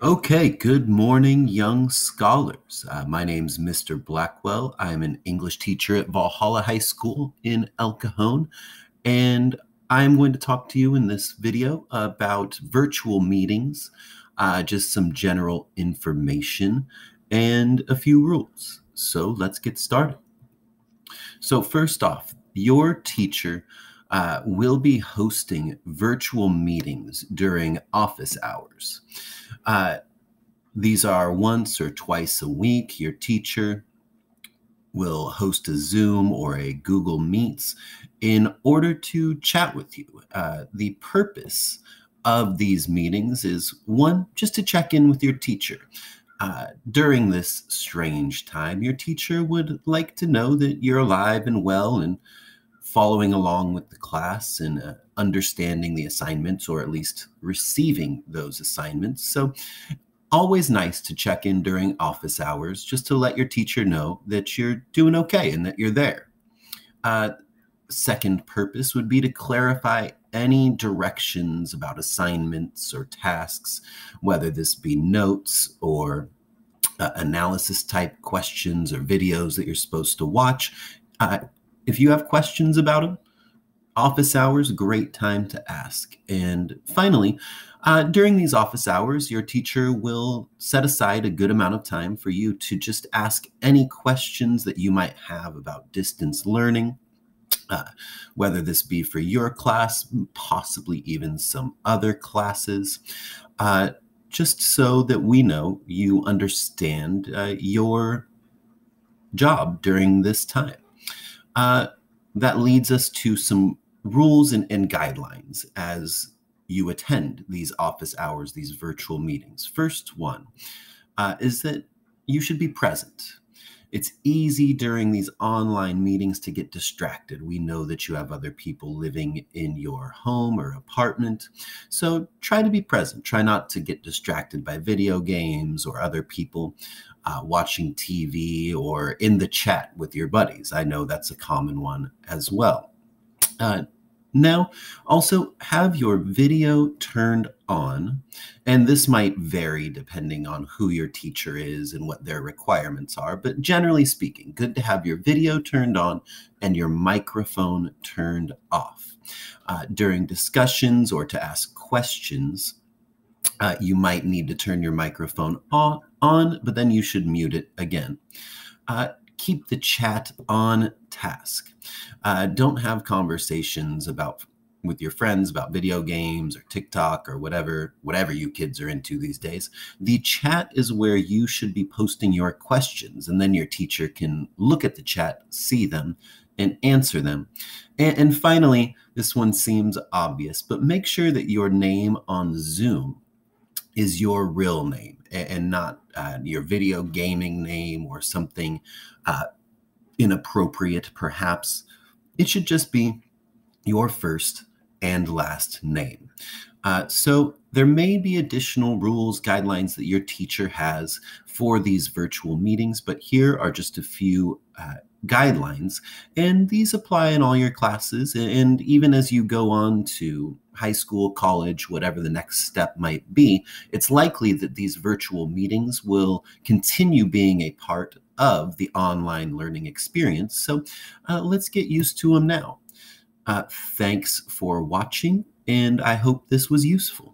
Okay, good morning, young scholars. My name's Mr. Blackwell. I'm an English teacher at Valhalla High School in El Cajon, and I'm going to talk to you in this video about virtual meetings, just some general information, and a few rules. So let's get started. So first off, your teacher will be hosting virtual meetings during office hours. Uh, these are once or twice a week. Your teacher will host a Zoom or a Google Meets in order to chat with you. The purpose of these meetings is one, just to check in with your teacher. During this strange time, your teacher would like to know that you're alive and well and following along with the class and understanding the assignments, or at least receiving those assignments. So always nice to check in during office hours just to let your teacher know that you're doing okay and that you're there. Second purpose would be to clarify any directions about assignments or tasks, whether this be notes or analysis type questions or videos that you're supposed to watch. If you have questions about them, office hours, great time to ask. And finally, during these office hours, your teacher will set aside a good amount of time for you to just ask any questions that you might have about distance learning, whether this be for your class, possibly even some other classes, just so that we know you understand your job during this time. That leads us to some rules and guidelines as you attend these office hours, these virtual meetings. First one is that you should be present. It's easy during these online meetings to get distracted. We know that you have other people living in your home or apartment. So try to be present. Try not to get distracted by video games or other people watching TV or in the chat with your buddies. I know that's a common one as well. Now, also have your video turned on, and this might vary depending on who your teacher is and what their requirements are, but generally speaking, good to have your video turned on and your microphone turned off. During discussions or to ask questions, you might need to turn your microphone on, but then you should mute it again. Keep the chat on task. Don't have conversations with your friends about video games or TikTok or whatever you kids are into these days. The chat is where you should be posting your questions, and then your teacher can look at the chat, see them, and answer them. And finally, this one seems obvious, but make sure that your name on Zoom is your real name and not your video gaming name or something inappropriate, perhaps. It should just be your first and last name. So there may be additional rules, guidelines that your teacher has for these virtual meetings, but here are just a few guidelines, and these apply in all your classes. And even as you go on to high school, college, whatever the next step might be, it's likely that these virtual meetings will continue being a part of the online learning experience. So let's get used to them now. Thanks for watching, and I hope this was useful.